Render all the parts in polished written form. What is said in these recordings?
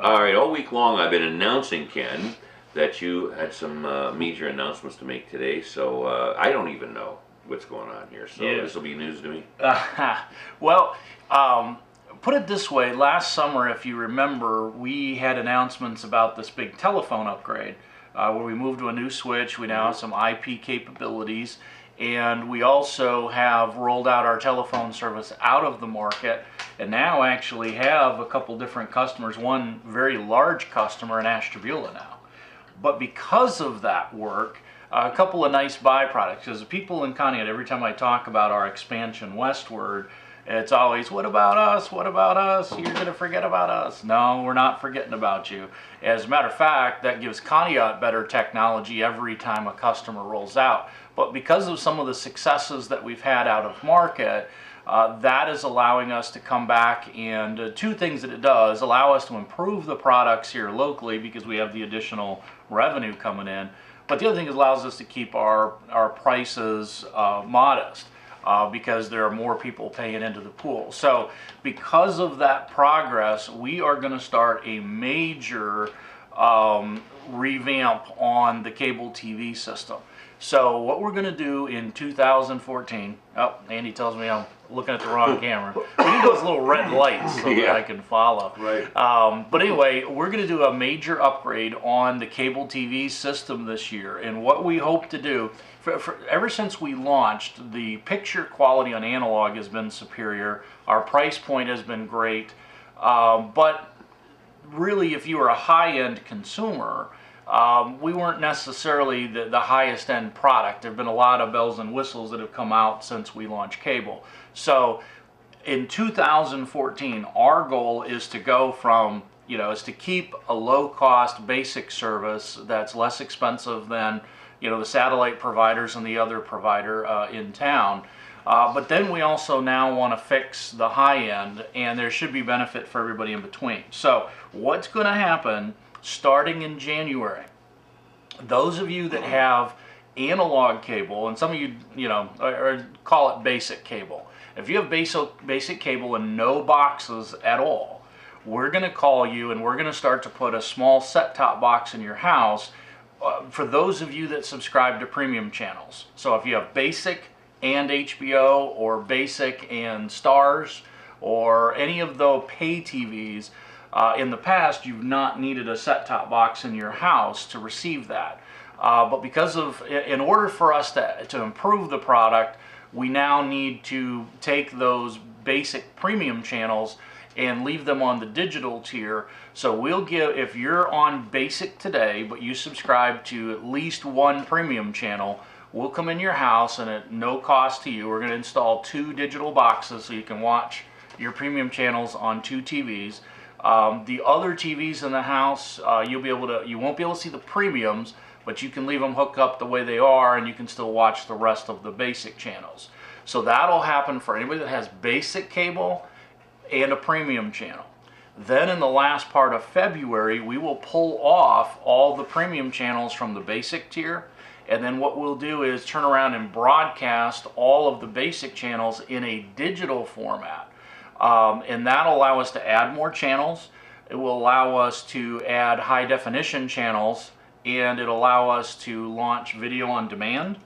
All right, all week long I've been announcing, Ken, that you had some major announcements to make today, so I don't even know what's going on here, so Yeah. this will be news to me. Well, put it this way, last summer, if you remember, we had announcements about this big telephone upgrade where we moved to a new switch. We now have some IP capabilities, and we also have rolled out our telephone service out of the market, and now actually have a couple different customers, one very large customer in Ashtabula now. But because of that work, a couple of nice byproducts, because the people in Conneaut, every time I talk about our expansion westward, it's always, what about us? What about us? You're going to forget about us. No, we're not forgetting about you. As a matter of fact, that gives Conneaut better technology every time a customer rolls out. But because of some of the successes that we've had out of market, that is allowing us to come back, and two things that it does: allow us to improve the products here locally because we have the additional revenue coming in. But the other thing is allows us to keep our prices modest because there are more people paying into the pool. So because of that progress, we are going to start a major revamp on the cable TV system. So what we're going to do in 2014, oh, Andy tells me I'm looking at the wrong camera. We need those little red lights so that I can follow. Right. But anyway, we're going to do a major upgrade on the cable TV system this year. And what we hope to do, ever since we launched, the picture quality on analog has been superior. Our price point has been great. But really, if you are a high-end consumer, we weren't necessarily the highest end product. There have been a lot of bells and whistles that have come out since we launched cable. So in 2014, our goal is to go from, is to keep a low-cost basic service that's less expensive than, the satellite providers and the other provider in town. But then we also now want to fix the high end, and there should be benefit for everybody in between. So what's going to happen starting in January, those of you that have analog cable, and some of you, or call it basic cable. If you have basic cable and no boxes at all, we're going to call you and we're going to start to put a small set-top box in your house for those of you that subscribe to premium channels. So if you have basic and HBO, or basic and Stars, or any of the pay TVs, in the past, you've not needed a set-top box in your house to receive that. But because of, in order for us to improve the product, we now need to take those basic premium channels and leave them on the digital tier. So we'll give, if you're on basic today, but you subscribe to at least one premium channel, we'll come in your house, and at no cost to you, we're going to install 2 digital boxes so you can watch your premium channels on 2 TVs. The other TVs in the house, you won't be able to see the premiums, but you can leave them hooked up the way they are, and you can still watch the rest of the basic channels. So that'll happen for anybody that has basic cable and a premium channel. Then in the last part of February, we will pull off all the premium channels from the basic tier, and then what we'll do is turn around and broadcast all of the basic channels in a digital format. And that'll allow us to add more channels. It will allow us to add high definition channels, and it'll allow us to launch video on demand,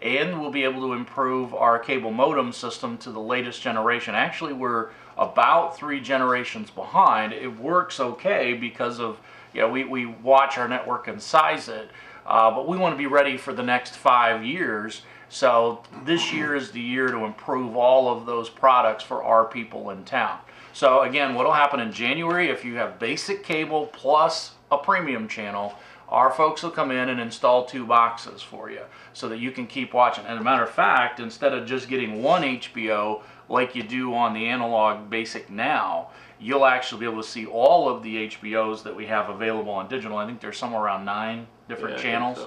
and we'll be able to improve our cable modem system to the latest generation. Actually, we're about 3 generations behind. It works okay because of, we watch our network and size it, but we want to be ready for the next 5 years. So this year is the year to improve all of those products for our people in town. So again, what will happen in January, if you have basic cable plus a premium channel, our folks will come in and install 2 boxes for you so that you can keep watching. And as a matter of fact, instead of just getting one HBO like you do on the analog basic now, you'll actually be able to see all of the HBOs that we have available on digital. I think there's somewhere around 9 different channels.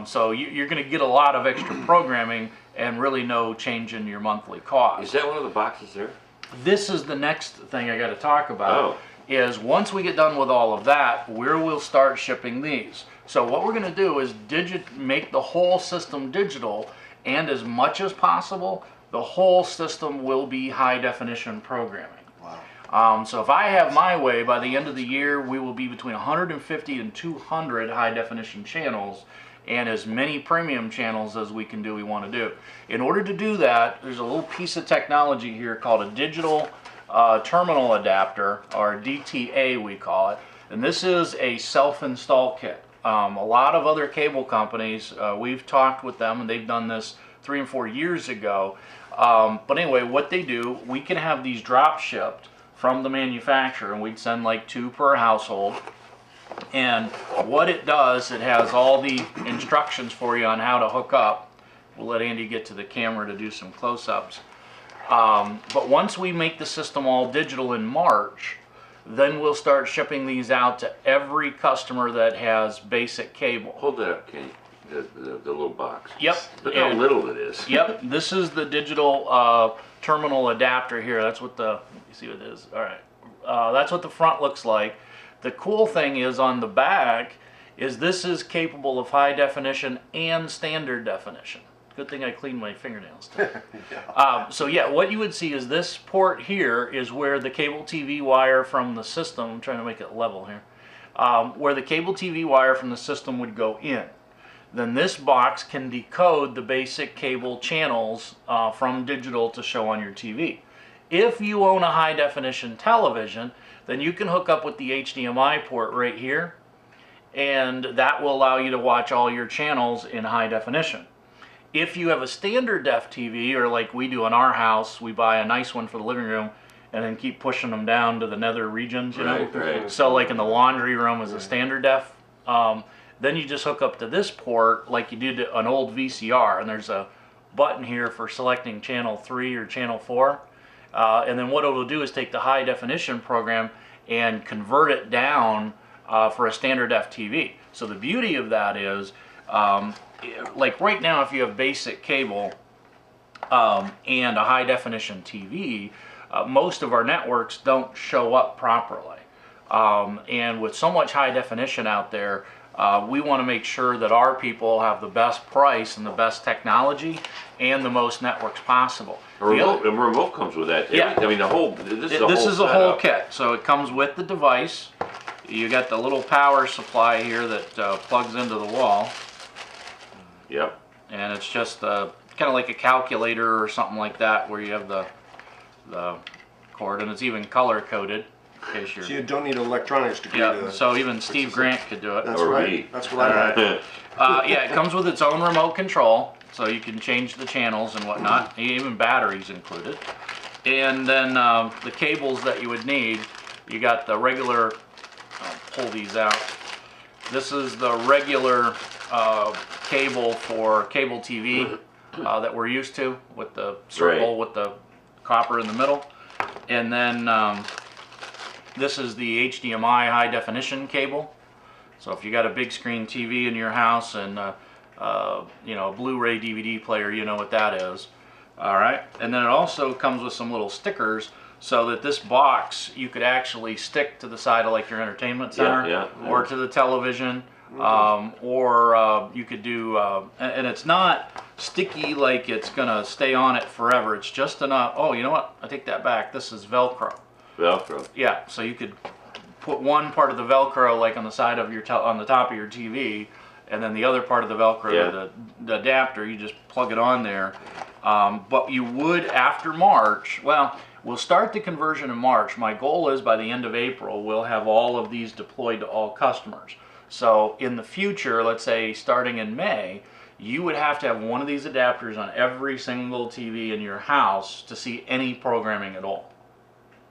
So you're going to get a lot of extra programming and really no change in your monthly cost. Is that one of the boxes there? This is the next thing I got to talk about. Is once we get done with all of that, we'll start shipping these. So what we're going to do is make the whole system digital, and as much as possible, the whole system will be high definition programming. Wow. So if I have my way, by the end of the year, we will be between 150 and 200 high definition channels and as many premium channels as we can do, we want to do. In order to do that, there's a little piece of technology here called a digital terminal adapter, or DTA we call it. And this is a self-install kit. A lot of other cable companies, we've talked with them and they've done this 3 and 4 years ago. But anyway, what they do, we can have these drop shipped from the manufacturer, and we'd send like 2 per household. And what it does, it has all the instructions for you on how to hook up. We'll let Andy get to the camera to do some close-ups. But once we make the system all digital in March, then we'll start shipping these out to every customer that has basic cable. Hold that up, Kenny. The little box. Yep. Look how little it is. Yep. This is the digital terminal adapter here. That's what you see what it is. All right. That's what the front looks like. The cool thing is on the back is this is capable of high definition and standard definition. Good thing I cleaned my fingernails today. So yeah, what you would see is this port here is where the cable TV wire from the system, I'm trying to make it level here, where the cable TV wire from the system would go in. Then this box can decode the basic cable channels from digital to show on your TV. If you own a high definition television, then you can hook up with the HDMI port right here, and that will allow you to watch all your channels in high definition. If you have a standard def TV, or like we do in our house, we buy a nice one for the living room and then keep pushing them down to the nether regions, you know? Right. So like in the laundry room is a standard def. Then you just hook up to this port like you did to an old VCR, and there's a button here for selecting channel 3 or channel 4. And then what it will do is take the high definition program and convert it down for a standard def TV. So the beauty of that is, like right now, if you have basic cable and a high definition TV, most of our networks don't show up properly. And with so much high definition out there, we want to make sure that our people have the best price and the best technology and the most networks possible. A remote comes with that. Yeah. I mean, this is a whole kit. So it comes with the device. You got the little power supply here that plugs into the wall. Yep. And it's just kind of like a calculator or something like that, where you have the cord, and it's even color coded. So you don't need an electronics degree. Yeah, so even Steve Grant could do it. That's right. That's what I had. Yeah, it comes with its own remote control, so you can change the channels and whatnot. Even batteries included. And then the cables that you would need, you got the regular, I'll pull these out. This is the regular cable for cable TV that we're used to, with the circle with the copper in the middle. And then this is the HDMI high definition cable. So if you got a big screen TV in your house and you know, a Blu-ray DVD player, you know what that is. All right, and then it also comes with some little stickers so that this box you could actually stick to the side of like your entertainment center or to the television. Or you could do, and it's not sticky like it's gonna stay on it forever. It's just enough. Oh, you know what? I take that back. This is Velcro. Velcro. Yeah. So you could put one part of the Velcro like on the side of your on the top of your TV, and then the other part of the Velcro, the adapter, you just plug it on there. But you would, after March, well, we'll start the conversion in March. My goal is by the end of April, we'll have all of these deployed to all customers. So in the future, let's say starting in May, you would have to have one of these adapters on every single TV in your house to see any programming at all.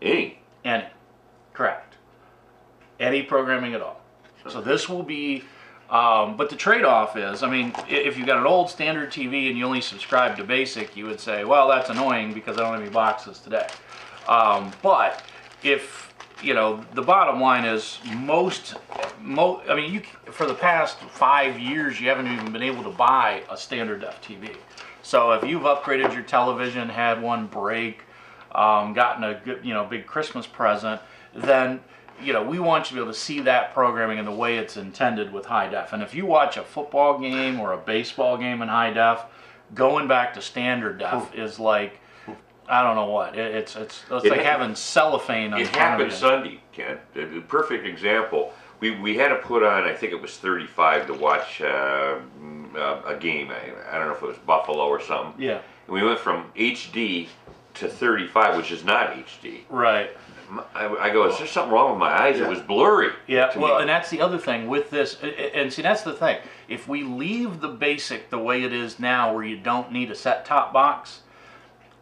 Any? Any. Correct. Any programming at all. So this will be, but the trade-off is, I mean, if you've got an old standard TV and you only subscribe to basic, you would say, well, that's annoying because I don't have any boxes today. But if, you know, the bottom line is I mean, for the past 5 years, you haven't even been able to buy a standard def TV. So if you've upgraded your television, had one break, gotten a good, you know, big Christmas present, then, you know, we want you to be able to see that programming in the way it's intended with high def. And if you watch a football game or a baseball game in high def, going back to standard def is like I don't know what. It's It like ha- having cellophane on It front of happened you. Sunday, Ken. The perfect example. We had to put on, I think it was 35 to watch a game. I don't know if it was Buffalo or something. Yeah. And we went from HD to 35, which is not HD. Right. I go, is there something wrong with my eyes? Yeah. It was blurry. Yeah, to well, me. and that's the other thing with this, and see, that's the thing. If we leave the basic the way it is now, where you don't need a set-top box,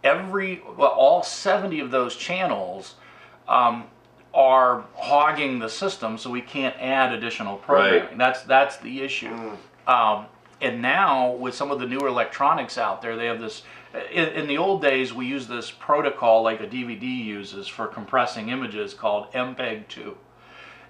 all 70 of those channels are hogging the system, so we can't add additional programming. That's the issue. And now with some of the newer electronics out there, they have this. In the old days, we used this protocol like a DVD uses for compressing images called MPEG-2.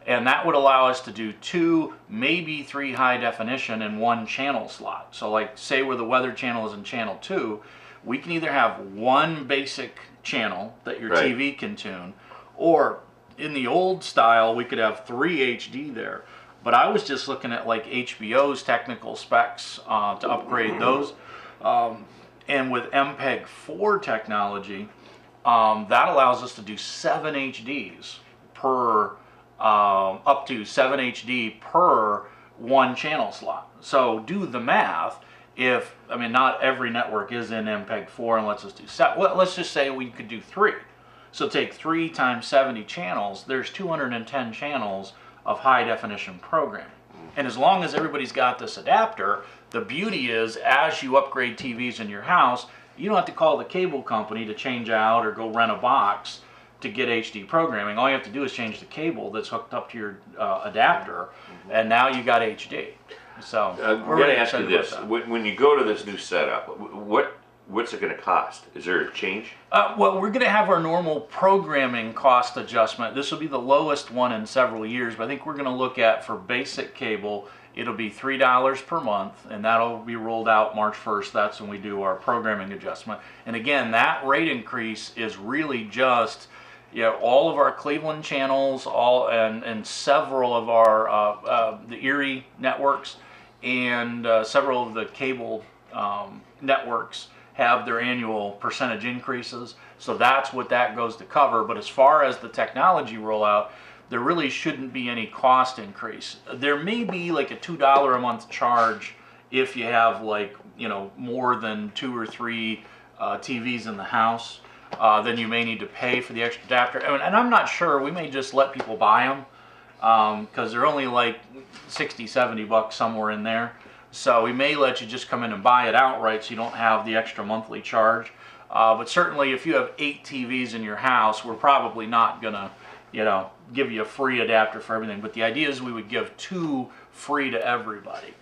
And that would allow us to do 2, maybe 3 high definition in one channel slot. So like say where the weather channel is in channel 2, we can either have one basic channel that your Right. TV can tune, or in the old style, we could have 3 HD there. But I was just looking at like HBO's technical specs to upgrade those. And with MPEG-4 technology, that allows us to do 7 HDs per, up to 7 HD per one channel slot. So do the math. I mean, not every network is in MPEG-4 and lets us do 7. Well, let's just say we could do 3. So take 3 times 70 channels, there's 210 channels of high definition programming. And as long as everybody's got this adapter, the beauty is as you upgrade TVs in your house, you don't have to call the cable company to change out or go rent a box to get HD programming. All you have to do is change the cable that's hooked up to your adapter, and now you got HD. So I'm we're going really to ask you excited this. about When you go to this new setup, what's it going to cost? Is there a change? well, we're going to have our normal programming cost adjustment. This will be the lowest one in several years, but I think we're going to look at, for basic cable, it'll be $3 per month, and that'll be rolled out March 1st. That's when we do our programming adjustment. And again, that rate increase is really just, all of our Cleveland channels, and several of our the Erie networks, and several of the cable networks have their annual percentage increases. So that's what that goes to cover. But as far as the technology rollout, there really shouldn't be any cost increase. There may be like a $2 a month charge if you have more than 2 or 3 TVs in the house. Then you may need to pay for the extra adapter. And I'm not sure, we may just let people buy them because they're only like 60, 70 bucks somewhere in there. So we may let you just come in and buy it outright so you don't have the extra monthly charge. But certainly if you have 8 TVs in your house, we're probably not going to give you a free adapter for everything. But the idea is we would give 2 free to everybody.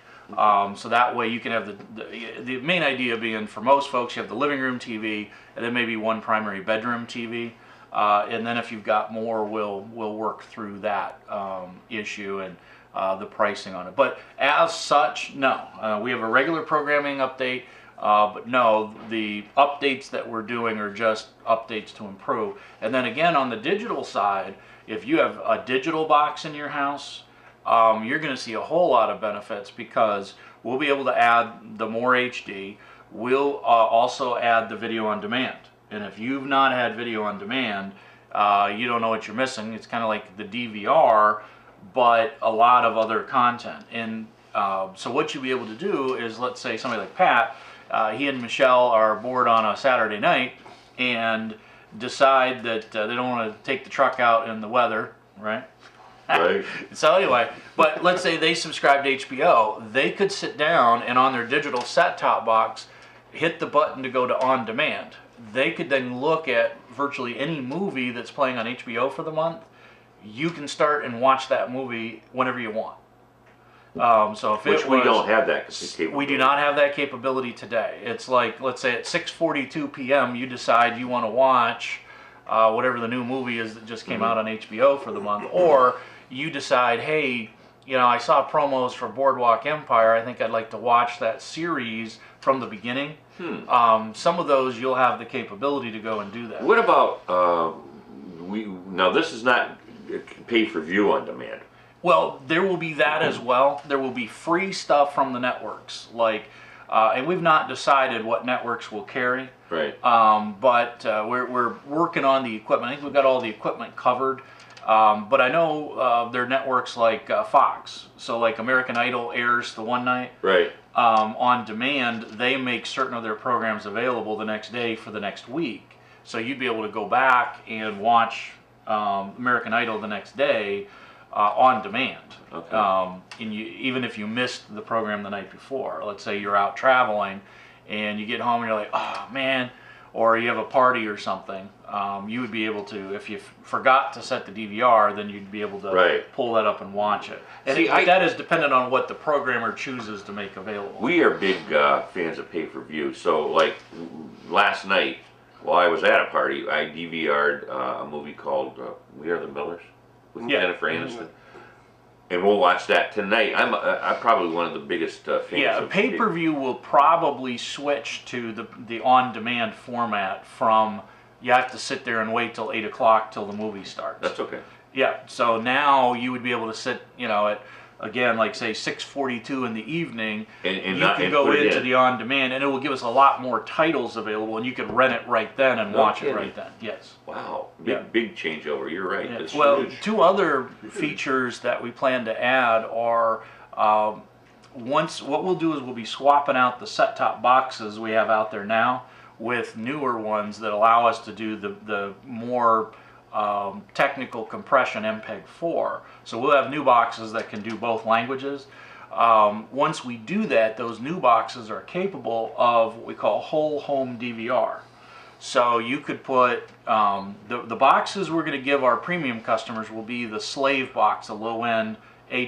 So that way you can have the main idea being, for most folks, you have the living room TV and then maybe one primary bedroom TV. And then if you've got more, we'll work through that issue and the pricing on it. But as such, no. We have a regular programming update, but no, the updates that we're doing are just updates to improve. And then again, on the digital side, if you have a digital box in your house, you're going to see a whole lot of benefits, because we'll be able to add the more HD. We'll also add the video on demand. And if you've not had video on demand, you don't know what you're missing. It's kind of like the DVR, but a lot of other content. And so what you'll be able to do is, let's say somebody like Pat, he and Michelle are bored on a Saturday night and decide that they don't want to take the truck out in the weather, right? Right. So anyway, but let's say they subscribe to HBO, they could sit down and on their digital set-top box, hit the button to go to on demand. They could then look at virtually any movie that's playing on HBO for the month. You can start and watch that movie whenever you want. So if Which we don't have that capability. We do not have that capability today. It's like, let's say at 6:42 p.m. you decide you want to watch whatever the new movie is that just came out on HBO for the month, or you decide, hey, I saw promos for Boardwalk Empire. I think I'd like to watch that series from the beginning. Some of those you'll have the capability to go and do that. What about now? This is not pay-per-view on demand. Well, there will be that as well. There will be free stuff from the networks, and we've not decided what networks will carry. Right. But we're working on the equipment. I think we've got all the equipment covered. But I know there are networks like Fox. So like American Idol airs the one night. Right. On demand, they make certain of their programs available the next day for the next week. So you'd be able to go back and watch American Idol the next day on demand. Okay. And even if you missed the program the night before, let's say you're out traveling and you get home and you're like, oh man, or you have a party or something, you would be able to, if you forgot to set the DVR, then you'd be able to pull that up and watch it. And See, that is dependent on what the programmer chooses to make available. We are big fans of pay-per-view. So like last night, while I was at a party, I DVR'd a movie called We Are the Millers with Jennifer Aniston. And we'll watch that tonight. I'm probably one of the biggest fans. Yeah, of pay-per-view will probably switch to the on-demand format from you have to sit there and wait till 8 o'clock till the movie starts. That's okay. Yeah, so now you would be able to sit, at, again, like say 6:42 in the evening, and you can go into the on-demand, and it will give us a lot more titles available, and you can rent it right then and watch it right then. Yes. Wow, big changeover. You're right. Yeah. That's Well, huge. two other features that we plan to add are what we'll do is we'll be swapping out the set-top boxes we have out there now with newer ones that allow us to do the more technical compression MPEG-4. So we'll have new boxes that can do both languages. Once we do that, those new boxes are capable of what we call whole home DVR. So you could put, the boxes we're going to give our premium customers will be the slave box, a low-end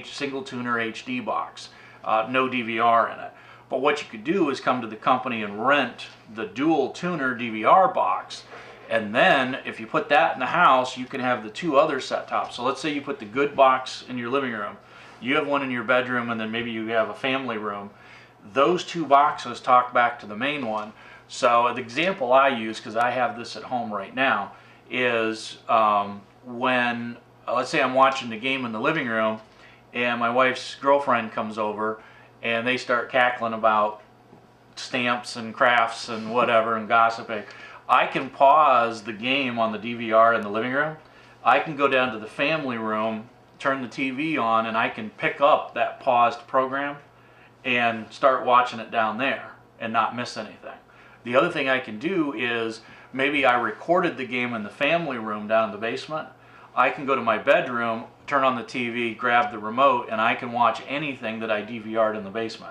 single tuner HD box, no DVR in it. But what you could do is come to the company and rent the dual tuner DVR box, and then if you put that in the house, you can have the two other set tops. So let's say you put the good box in your living room, you have one in your bedroom, and then maybe you have a family room. Those two boxes talk back to the main one. So the example I use, because I have this at home right now, is when, let's say I'm watching the game in the living room, and my wife's girlfriend comes over, and they start cackling about stamps and crafts and whatever and gossiping. I can pause the game on the DVR in the living room. I can go down to the family room, turn the TV on, and I can pick up that paused program and start watching it down there and not miss anything. The other thing I can do is maybe I recorded the game in the family room down in the basement. I can go to my bedroom, turn on the TV, grab the remote, and I can watch anything that I DVR'd in the basement.